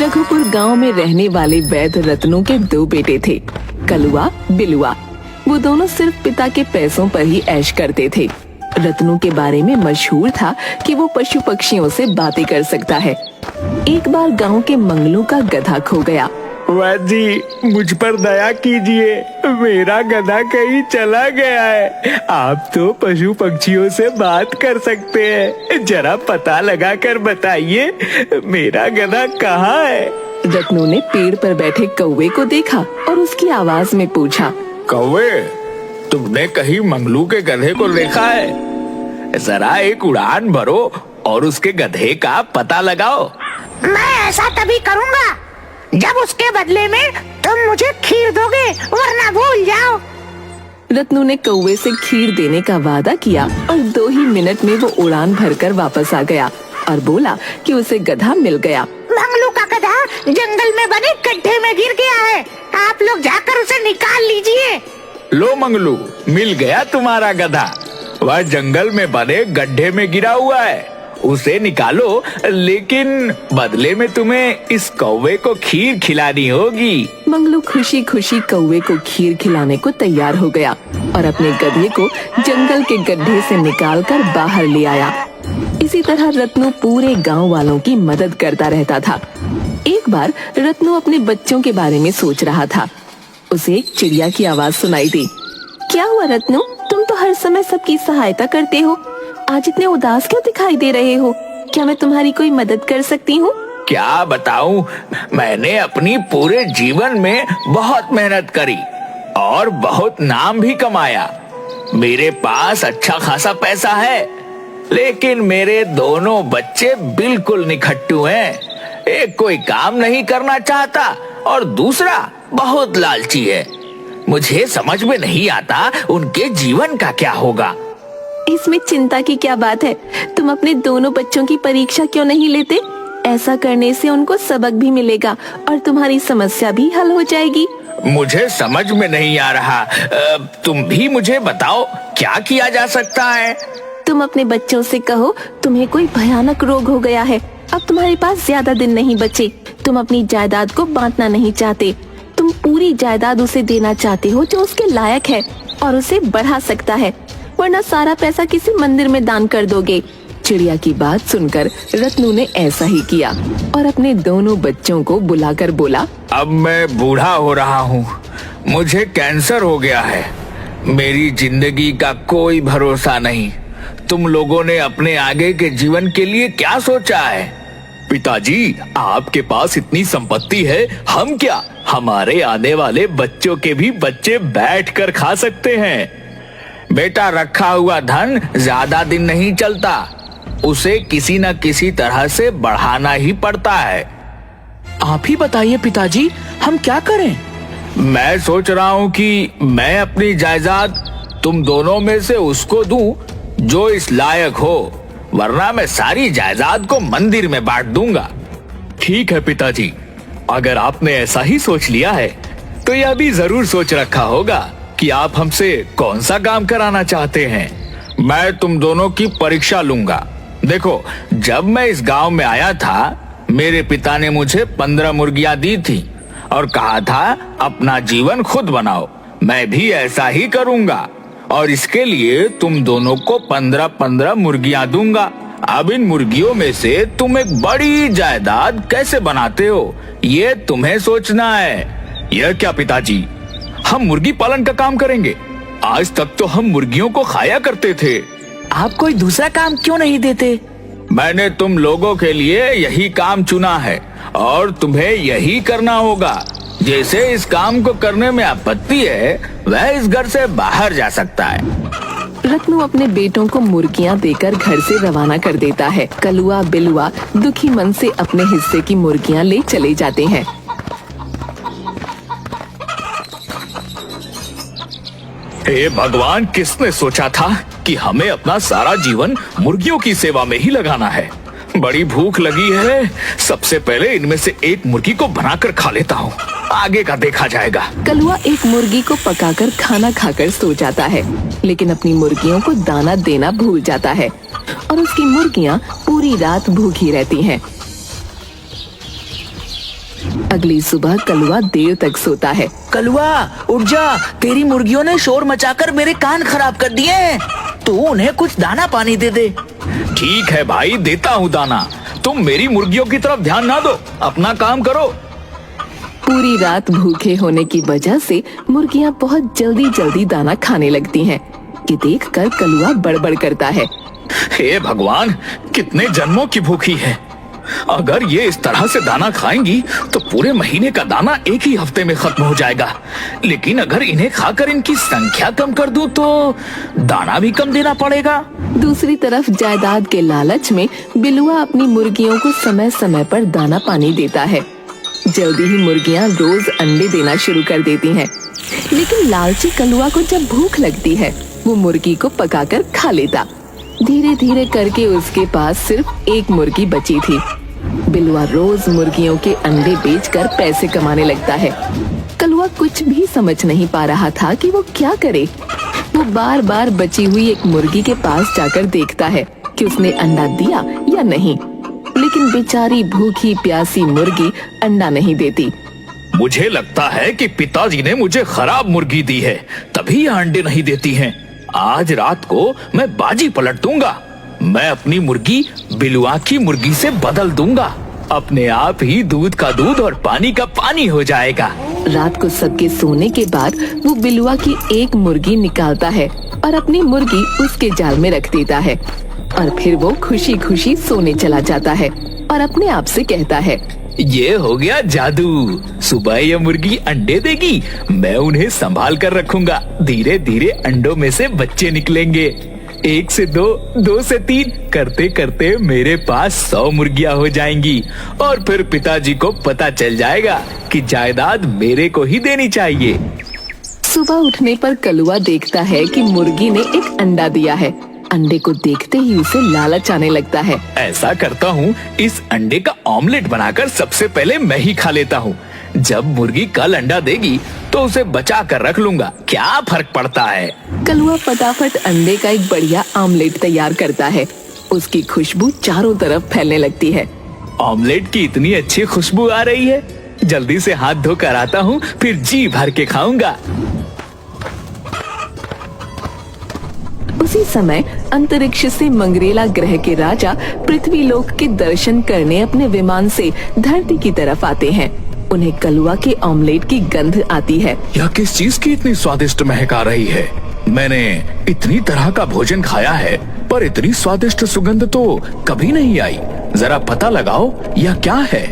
रघुपुर गांव में रहने वाले वैद्य रत्नू के दो बेटे थे, कलुआ बिलुआ। वो दोनों सिर्फ पिता के पैसों पर ही ऐश करते थे। रत्नू के बारे में मशहूर था कि वो पशु पक्षियों से बातें कर सकता है। एक बार गांव के मंगलू का गधा खो गया। वैद्य जी, मुझ पर दया कीजिए, मेरा गधा कहीं चला गया है। आप तो पशु पक्षियों से बात कर सकते हैं, जरा पता लगा कर बताइए मेरा गधा कहाँ है। रत्नू ने पेड़ पर बैठे कौवे को देखा और उसकी आवाज में पूछा, कौवे, तुमने कहीं मंगलू के गधे को देखा है? जरा एक उड़ान भरो और उसके गधे का पता लगाओ। मैं ऐसा तभी करूँगा जब उसके बदले में तुम मुझे खीर दोगे, वरना भूल जाओ। रत्नू ने कौवे से खीर देने का वादा किया और 2 ही मिनट में वो उड़ान भरकर वापस आ गया और बोला कि उसे गधा मिल गया। मंगलू का गधा जंगल में बने गड्ढे में गिर गया है, आप लोग जाकर उसे निकाल लीजिए। लो मंगलू, मिल गया तुम्हारा गधा। वह जंगल में बने गड्ढे में गिरा हुआ है, उसे निकालो, लेकिन बदले में तुम्हें इस कौवे को खीर खिलानी होगी। मंगलू खुशी खुशी कौवे को खीर खिलाने को तैयार हो गया और अपने गधे को जंगल के गड्ढे से निकालकर बाहर ले आया। इसी तरह रत्नू पूरे गांव वालों की मदद करता रहता था। एक बार रत्नू अपने बच्चों के बारे में सोच रहा था। उसे एक चिड़िया की आवाज सुनाई दी। क्या हुआ रत्नू, तुम तो हर समय सबकी सहायता करते हो, आज इतने उदास क्यों दिखाई दे रहे हो? क्या मैं तुम्हारी कोई मदद कर सकती हूँ? क्या बताऊं, मैंने अपनी पूरे जीवन में बहुत मेहनत करी और बहुत नाम भी कमाया। मेरे पास अच्छा खासा पैसा है, लेकिन मेरे दोनों बच्चे बिल्कुल निखट्टू हैं। एक कोई काम नहीं करना चाहता और दूसरा बहुत लालची है। मुझे समझ में नहीं आता उनके जीवन का क्या होगा। इसमें चिंता की क्या बात है? तुम अपने दोनों बच्चों की परीक्षा क्यों नहीं लेते? ऐसा करने से उनको सबक भी मिलेगा और तुम्हारी समस्या भी हल हो जाएगी। मुझे समझ में नहीं आ रहा, तुम भी मुझे बताओ क्या किया जा सकता है? तुम अपने बच्चों से कहो तुम्हें कोई भयानक रोग हो गया है, अब तुम्हारे पास ज्यादा दिन नहीं बचे। तुम अपनी जायदाद को बांटना नहीं चाहते, तुम पूरी जायदाद उसे देना चाहते हो जो उसके लायक है और उसे बढ़ा सकता है, वरना सारा पैसा किसी मंदिर में दान कर दोगे। चिड़िया की बात सुनकर रत्नू ने ऐसा ही किया और अपने दोनों बच्चों को बुलाकर बोला, अब मैं बूढ़ा हो रहा हूँ, मुझे कैंसर हो गया है, मेरी जिंदगी का कोई भरोसा नहीं। तुम लोगों ने अपने आगे के जीवन के लिए क्या सोचा है? पिताजी, आपके पास इतनी संपत्ति है, हम क्या, हमारे आने वाले बच्चों के भी बच्चे बैठकर खा सकते हैं। बेटा, रखा हुआ धन ज्यादा दिन नहीं चलता, उसे किसी न किसी तरह से बढ़ाना ही पड़ता है। आप ही बताइए पिताजी, हम क्या करें? मैं सोच रहा हूँ कि मैं अपनी जायदाद तुम दोनों में से उसको दूं जो इस लायक हो, वरना मैं सारी जायदाद को मंदिर में बांट दूंगा। ठीक है पिताजी, अगर आपने ऐसा ही सोच लिया है तो यह भी जरूर सोच रखा होगा कि आप हमसे कौन सा काम कराना चाहते हैं। मैं तुम दोनों की परीक्षा लूंगा। देखो, जब मैं इस गांव में आया था, मेरे पिता ने मुझे 15 मुर्गियां दी थी और कहा था अपना जीवन खुद बनाओ। मैं भी ऐसा ही करूंगा और इसके लिए तुम दोनों को 15-15 मुर्गियां दूंगा। अब इन मुर्गियों में से तुम एक बड़ी जायदाद कैसे बनाते हो, ये तुम्हें सोचना है। यह क्या पिताजी, हम मुर्गी पालन का काम करेंगे? आज तक तो हम मुर्गियों को खाया करते थे। आप कोई दूसरा काम क्यों नहीं देते? मैंने तुम लोगों के लिए यही काम चुना है और तुम्हें यही करना होगा। जैसे इस काम को करने में आपत्ति है, वह इस घर से बाहर जा सकता है। रत्नू अपने बेटों को मुर्गियां देकर घर से रवाना कर देता है। कलुआ बिलुआ दुखी मन से अपने हिस्से की मुर्गियां ले चले जाते हैं। हे भगवान, किसने सोचा था कि हमें अपना सारा जीवन मुर्गियों की सेवा में ही लगाना है। बड़ी भूख लगी है, सबसे पहले इनमें से एक मुर्गी को बनाकर खा लेता हूँ, आगे का देखा जाएगा। कलुआ एक मुर्गी को पकाकर खाना खाकर सो जाता है, लेकिन अपनी मुर्गियों को दाना देना भूल जाता है और उसकी मुर्गियाँ पूरी रात भूखी रहती हैं। अगली सुबह कलुआ देर तक सोता है। कलुआ उठ जा, तेरी मुर्गियों ने शोर मचाकर मेरे कान खराब कर दिए हैं। तू उन्हें कुछ दाना पानी दे दे। ठीक है भाई, देता हूँ दाना। तुम मेरी मुर्गियों की तरफ ध्यान ना दो, अपना काम करो। पूरी रात भूखे होने की वजह से मुर्गियां बहुत जल्दी जल्दी दाना खाने लगती हैं। ये देखकर कलुआ बड़बड़ करता है। हे भगवान, कितने जन्मों की भूखी है। अगर ये इस तरह से दाना खाएंगी तो पूरे महीने का दाना एक ही हफ्ते में खत्म हो जाएगा। लेकिन अगर इन्हें खाकर इनकी संख्या कम कर दूं तो दाना भी कम देना पड़ेगा। दूसरी तरफ जायदाद के लालच में बिलुआ अपनी मुर्गियों को समय समय पर दाना पानी देता है। जल्दी ही मुर्गियां रोज अंडे देना शुरू कर देती हैं। लेकिन लालची कलुआ को जब भूख लगती है वो मुर्गी को पकाकर खा लेता। धीरे धीरे करके उसके पास सिर्फ एक मुर्गी बची थी। बिलुआ रोज मुर्गियों के अंडे बेचकर पैसे कमाने लगता है। कलुआ कुछ भी समझ नहीं पा रहा था कि वो क्या करे। वो बार बार बची हुई एक मुर्गी के पास जाकर देखता है कि उसने अंडा दिया या नहीं, लेकिन बेचारी भूखी प्यासी मुर्गी अंडा नहीं देती। मुझे लगता है कि पिताजी ने मुझे खराब मुर्गी दी है, तभी ये अंडे नहीं देती हैं। आज रात को मैं बाजी पलट दूंगा। मैं अपनी मुर्गी बिलुआ की मुर्गी से बदल दूंगा। अपने आप ही दूध का दूध और पानी का पानी हो जाएगा। रात को सबके सोने के बाद वो बिलुआ की एक मुर्गी निकालता है और अपनी मुर्गी उसके जाल में रख देता है। और फिर वो खुशी खुशी सोने चला जाता है और अपने आप से कहता है, ये हो गया जादू। सुबह ये मुर्गी अंडे देगी, मैं उन्हें संभाल कर रखूंगा। धीरे धीरे अंडों में से बच्चे निकलेंगे। 1 से 2, 2 से 3 करते करते मेरे पास 100 मुर्गियां हो जाएंगी। और फिर पिताजी को पता चल जाएगा कि जायदाद मेरे को ही देनी चाहिए। सुबह उठने पर कलुआ देखता है कि मुर्गी ने एक अंडा दिया है। अंडे को देखते ही उसे लालच आने लगता है। ऐसा करता हूँ, इस अंडे का ऑमलेट बनाकर सबसे पहले मैं ही खा लेता हूँ। जब मुर्गी कल अंडा देगी तो उसे बचा कर रख लूंगा, क्या फर्क पड़ता है। कलुआ फटाफट अंडे का एक बढ़िया ऑमलेट तैयार करता है। उसकी खुशबू चारों तरफ फैलने लगती है। ऑमलेट की इतनी अच्छी खुशबू आ रही है, जल्दी से हाथ धोकर आता हूँ, फिर जी भर के खाऊंगा। उसी समय अंतरिक्ष से मंगरेला ग्रह के राजा पृथ्वी लोक के दर्शन करने अपने विमान से धरती की तरफ आते हैं। उन्हें कलुआ के ऑमलेट की गंध आती है। यह किस चीज की इतनी स्वादिष्ट महक आ रही है? मैंने इतनी तरह का भोजन खाया है, पर इतनी स्वादिष्ट सुगंध तो कभी नहीं आई। जरा पता लगाओ यह क्या है।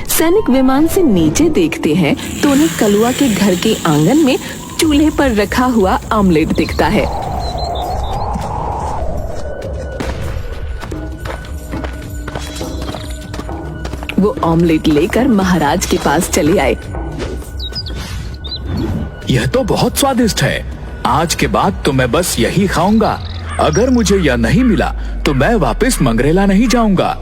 सैनिक विमान से नीचे देखते हैं तो उन्हें कलुआ के घर के आंगन में चूल्हे पर रखा हुआ ऑमलेट दिखता है। वो ऑमलेट लेकर महाराज के पास चले आए। यह तो बहुत स्वादिष्ट है। आज के बाद तो मैं बस यही खाऊंगा। अगर मुझे यह नहीं मिला तो मैं वापस मंगरेला नहीं जाऊंगा।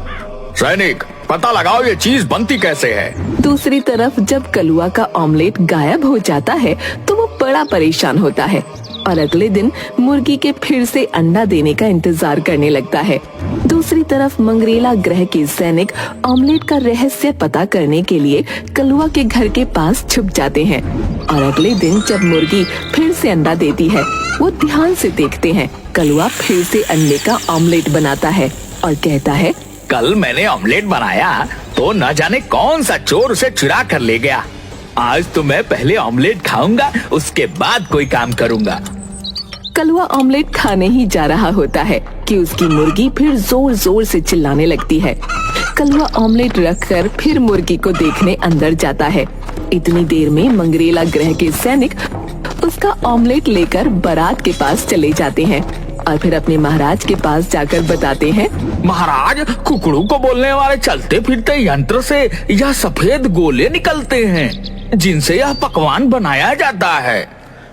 सैनिक, पता लगाओ ये चीज बनती कैसे है। दूसरी तरफ जब कलुआ का ऑमलेट गायब हो जाता है तो वो बड़ा परेशान होता है और अगले दिन मुर्गी के फिर से अंडा देने का इंतजार करने लगता है। दूसरी तरफ मंगरेला ग्रह के सैनिक ऑमलेट का रहस्य पता करने के लिए कलुआ के घर के पास छुप जाते हैं और अगले दिन जब मुर्गी फिर से अंडा देती है वो ध्यान से देखते हैं। कलुआ फिर से अंडे का ऑमलेट बनाता है और कहता है, कल मैंने ऑमलेट बनाया तो न जाने कौन सा चोर उसे चुरा कर ले गया। आज तो मैं पहले ऑमलेट खाऊंगा, उसके बाद कोई काम करूंगा। कलुआ ऑमलेट खाने ही जा रहा होता है कि उसकी मुर्गी फिर जोर जोर से चिल्लाने लगती है। कलुआ ऑमलेट रखकर फिर मुर्गी को देखने अंदर जाता है। इतनी देर में मंगरेला ग्रह के सैनिक उसका ऑमलेट लेकर बारात के पास चले जाते हैं और फिर अपने महाराज के पास जाकर बताते हैं, महाराज, कुकड़ू को बोलने वाले चलते फिरते यंत्र से यह सफेद गोले निकलते हैं जिनसे यह पकवान बनाया जाता है।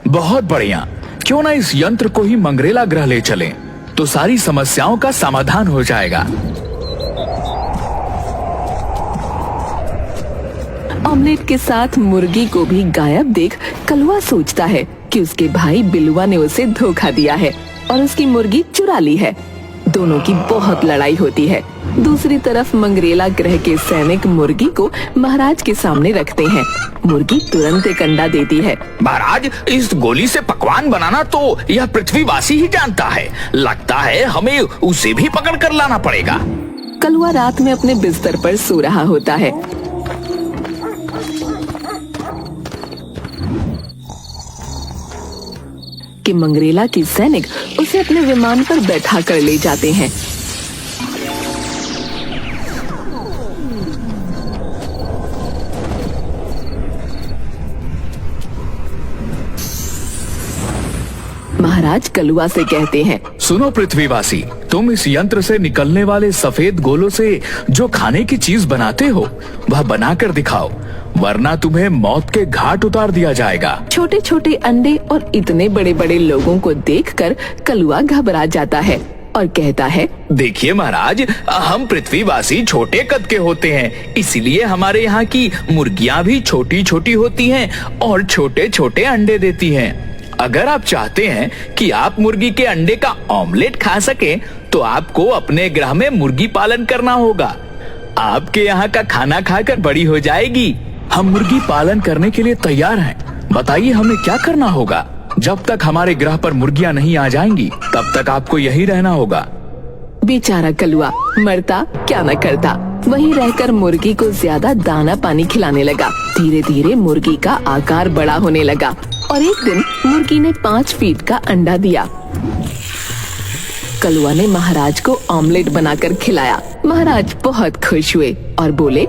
बहुत बढ़िया, क्यों ना इस यंत्र को ही मंगरेला ग्रह ले चलें, तो सारी समस्याओं का समाधान हो जाएगा। ऑमलेट के साथ मुर्गी को भी गायब देख कलुआ सोचता है कि उसके भाई बिलुआ ने उसे धोखा दिया है और उसकी मुर्गी चुरा ली है। दोनों की बहुत लड़ाई होती है। दूसरी तरफ मंगरेला ग्रह के सैनिक मुर्गी को महाराज के सामने रखते हैं। मुर्गी तुरंत एक अंडा देती है। महाराज, इस गोली से पकवान बनाना तो यह पृथ्वीवासी ही जानता है। लगता है हमें उसे भी पकड़ कर लाना पड़ेगा। कलुआ रात में अपने बिस्तर पर सो रहा होता है। कि मंगरेला के सैनिक उसे अपने विमान पर बैठा कर ले जाते हैं। महाराज कलुआ से कहते हैं, सुनो पृथ्वीवासी, तुम इस यंत्र से निकलने वाले सफेद गोलों से जो खाने की चीज बनाते हो वह बनाकर दिखाओ, वरना तुम्हें मौत के घाट उतार दिया जाएगा। छोटे छोटे अंडे और इतने बड़े बड़े लोगों को देखकर कलुआ घबरा जाता है और कहता है, देखिए महाराज, हम पृथ्वीवासी छोटे कद के होते हैं, इसलिए हमारे यहाँ की मुर्गियाँ भी छोटी छोटी होती हैं और छोटे छोटे अंडे देती हैं। अगर आप चाहते हैं कि आप मुर्गी के अंडे का ऑमलेट खा सकें, तो आपको अपने ग्रह में मुर्गी पालन करना होगा। आपके यहाँ का खाना खाकर बड़ी हो जाएगी। हम मुर्गी पालन करने के लिए तैयार हैं। बताइए हमें क्या करना होगा। जब तक हमारे ग्रह पर मुर्गियाँ नहीं आ जाएंगी तब तक आपको यही रहना होगा। बेचारा कलुआ मरता क्या न करता, वहीं रहकर मुर्गी को ज्यादा दाना पानी खिलाने लगा। धीरे धीरे मुर्गी का आकार बड़ा होने लगा और एक दिन मुर्गी ने 5 फीट का अंडा दिया। कलुआ ने महाराज को ऑमलेट बनाकर खिलाया। महाराज बहुत खुश हुए और बोले,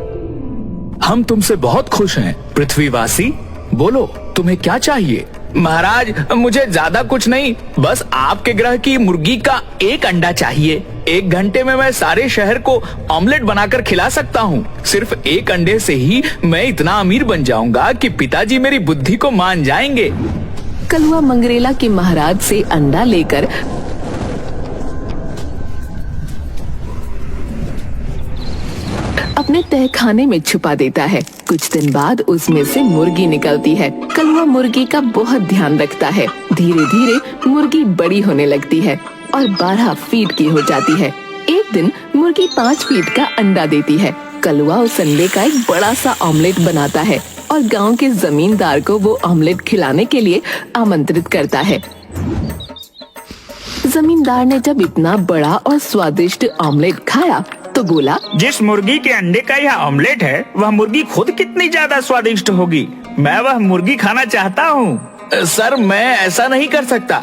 हम तुमसे बहुत खुश हैं पृथ्वीवासी। बोलो तुम्हें क्या चाहिए। महाराज, मुझे ज्यादा कुछ नहीं, बस आपके ग्रह की मुर्गी का एक अंडा चाहिए। 1 घंटे में मैं सारे शहर को ऑमलेट बनाकर खिला सकता हूँ। सिर्फ एक अंडे से ही मैं इतना अमीर बन जाऊंगा कि पिताजी मेरी बुद्धि को मान जाएंगे। कलुआ मंगरेला के महाराज से अंडा लेकर अपने तहखाने में छुपा देता है। कुछ दिन बाद उसमें से मुर्गी निकलती है। कलुआ मुर्गी का बहुत ध्यान रखता है। धीरे धीरे मुर्गी बड़ी होने लगती है और 12 फीट की हो जाती है। एक दिन मुर्गी 5 फीट का अंडा देती है। कलुआ उस अंडे का एक बड़ा सा ऑमलेट बनाता है और गांव के जमींदार को वो ऑमलेट खिलाने के लिए आमंत्रित करता है। जमींदार ने जब इतना बड़ा और स्वादिष्ट ऑमलेट खाया तो बोला, जिस मुर्गी के अंडे का यह ऑमलेट है, वह मुर्गी खुद कितनी ज्यादा स्वादिष्ट होगी। मैं वह मुर्गी खाना चाहता हूँ। सर, मैं ऐसा नहीं कर सकता।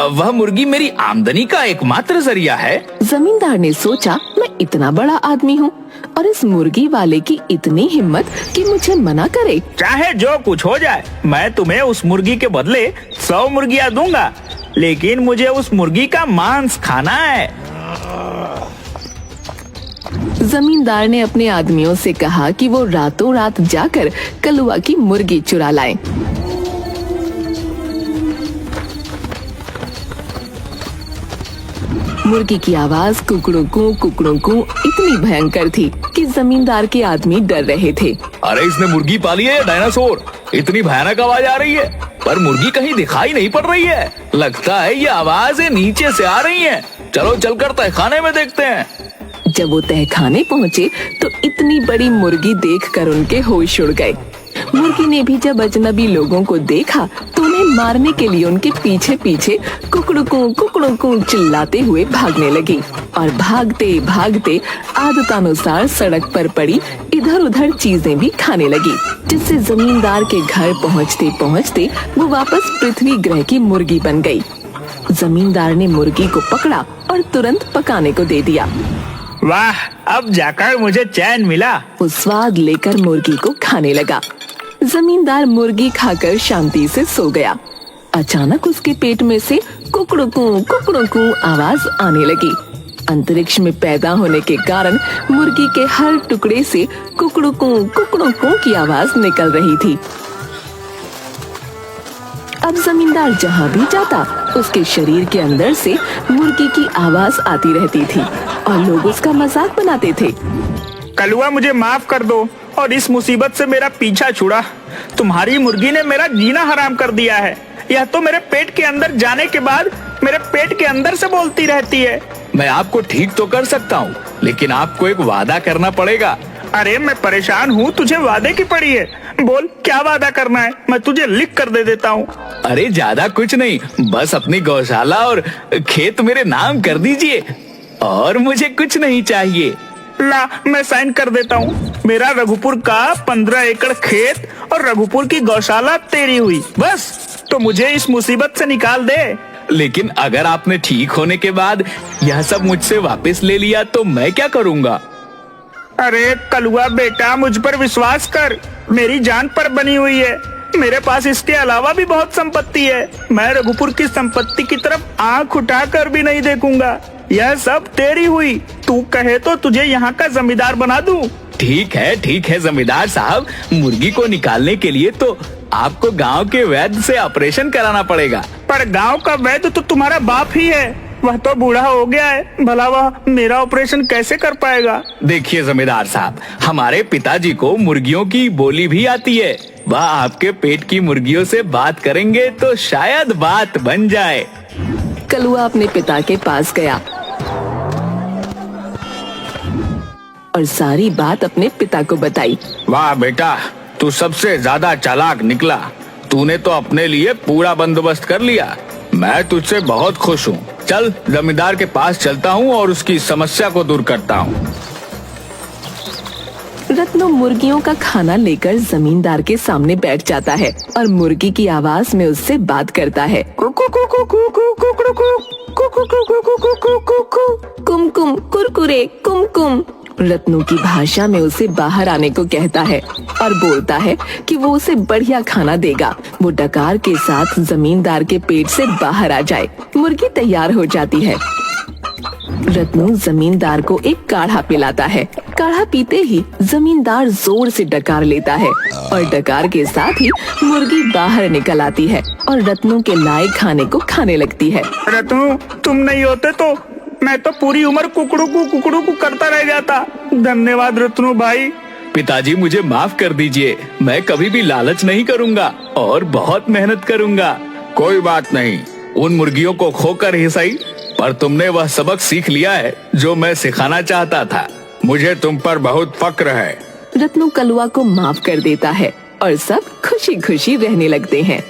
वह मुर्गी मेरी आमदनी का एकमात्र जरिया है। जमींदार ने सोचा, मैं इतना बड़ा आदमी हूँ और इस मुर्गी वाले की इतनी हिम्मत कि मुझे मना करे। चाहे जो कुछ हो जाए, मैं तुम्हें उस मुर्गी के बदले 100 मुर्गियाँ दूंगा, लेकिन मुझे उस मुर्गी का मांस खाना है। जमींदार ने अपने आदमियों से कहा कि वो रातों रात जाकर कलुआ की मुर्गी चुरा लाएं। मुर्गी की आवाज कुकड़ू कू इतनी भयंकर थी कि जमींदार के आदमी डर रहे थे। अरे इसने मुर्गी पाली है या डायनासोर? इतनी भयानक आवाज आ रही है, पर मुर्गी कहीं दिखाई नहीं पड़ रही है। लगता है ये आवाजें नीचे से आ रही हैं। चलो चलकर तहखाने में देखते हैं। जब वो तहखाने पहुँचे तो इतनी बड़ी मुर्गी देखकर उनके होश उड़ गए। मुर्गी ने भी जब अजनबी लोगों को देखा तो उन्हें मारने के लिए उनके पीछे पीछे कुकड़ू चिल्लाते हुए भागने लगी और भागते भागते आदतानुसार सड़क पर पड़ी इधर उधर चीजें भी खाने लगी, जिससे जमींदार के घर पहुँचते पहुँचते वो वापस पृथ्वी ग्रह की मुर्गी बन गई। जमींदार ने मुर्गी को पकड़ा और तुरंत पकाने को दे दिया। वाह, अब जाकर मुझे चैन मिला। वो स्वाद लेकर मुर्गी को खाने लगा। जमींदार मुर्गी खाकर शांति से सो गया। अचानक उसके पेट में से कुकड़ू आवाज आने लगी। अंतरिक्ष में पैदा होने के कारण मुर्गी के हर टुकड़े से कुकड़ू की आवाज निकल रही थी। अब जमींदार जहाँ भी जाता उसके शरीर के अंदर से मुर्गी की आवाज आती रहती थी और लोग उसका मजाक बनाते थे। कलुआ, मुझे माफ कर दो और इस मुसीबत से मेरा पीछा छुड़ा। तुम्हारी मुर्गी ने मेरा जीना हराम कर दिया है। यह तो मेरे पेट के अंदर जाने के बाद मेरे पेट के अंदर से बोलती रहती है। मैं आपको ठीक तो कर सकता हूँ, लेकिन आपको एक वादा करना पड़ेगा। अरे मैं परेशान हूँ, तुझे वादे की पड़ी है। बोल क्या वादा करना है, मैं तुझे लिख कर दे देता हूँ। अरे ज्यादा कुछ नहीं, बस अपनी गौशाला और खेत मेरे नाम कर दीजिए, और मुझे कुछ नहीं चाहिए। ला मैं साइन कर देता हूँ। मेरा रघुपुर का 15 एकड़ खेत और रघुपुर की गौशाला तेरी हुई, बस। तो मुझे इस मुसीबत से निकाल दे। लेकिन अगर आपने ठीक होने के बाद यह सब मुझसे वापस ले लिया तो मैं क्या करूँगा? अरे कलुआ बेटा, मुझ पर विश्वास कर, मेरी जान पर बनी हुई है। मेरे पास इसके अलावा भी बहुत संपत्ति है। मैं रघुपुर की संपत्ति की तरफ आंख उठाकर भी नहीं देखूंगा। यह सब तेरी हुई। तू कहे तो तुझे यहाँ का जमींदार बना दूं। ठीक है जमींदार साहब, मुर्गी को निकालने के लिए तो आपको गांव के वैद्य से ऑपरेशन कराना पड़ेगा। पर गांव का वैद्य तो तुम्हारा बाप ही है, वह तो बूढ़ा हो गया है, भला वह मेरा ऑपरेशन कैसे कर पाएगा? देखिए जमींदार साहब, हमारे पिताजी को मुर्गियों की बोली भी आती है। वह आपके पेट की मुर्गियों से बात करेंगे तो शायद बात बन जाए। कलुआ अपने पिता के पास गया और सारी बात अपने पिता को बताई। वाह बेटा, तू सबसे ज्यादा चालाक निकला। तूने तो अपने लिए पूरा बंदोबस्त कर लिया। मैं तुझसे बहुत खुश हूँ। चल जमींदार के पास चलता हूँ और उसकी समस्या को दूर करता हूँ। रत्नो मुर्गियों का खाना लेकर जमींदार के सामने बैठ जाता है और मुर्गी की आवाज में उससे बात करता है। कुमकुम कुरकुरे कुमकुम। रत्नों की भाषा में उसे बाहर आने को कहता है और बोलता है कि वो उसे बढ़िया खाना देगा। वो डकार के साथ जमींदार के पेट से बाहर आ जाए। मुर्गी तैयार हो जाती है। रत्नू जमींदार को एक काढ़ा पिलाता है। काढ़ा पीते ही जमींदार जोर से डकार लेता है और डकार के साथ ही मुर्गी बाहर निकल आती है और रत्नू के लाए खाने को खाने लगती है। रत्नू, तुम नहीं होते तो मैं तो पूरी उम्र कुकड़ू करता रह जाता। धन्यवाद रत्नू भाई। पिताजी मुझे माफ कर दीजिए, मैं कभी भी लालच नहीं करूँगा और बहुत मेहनत करूँगा। कोई बात नहीं, उन मुर्गियों को खोकर ही सही, पर तुमने वह सबक सीख लिया है जो मैं सिखाना चाहता था। मुझे तुम पर बहुत फक्र है। रत्नू कलुआ को माफ कर देता है और सब खुशी खुशी रहने लगते हैं।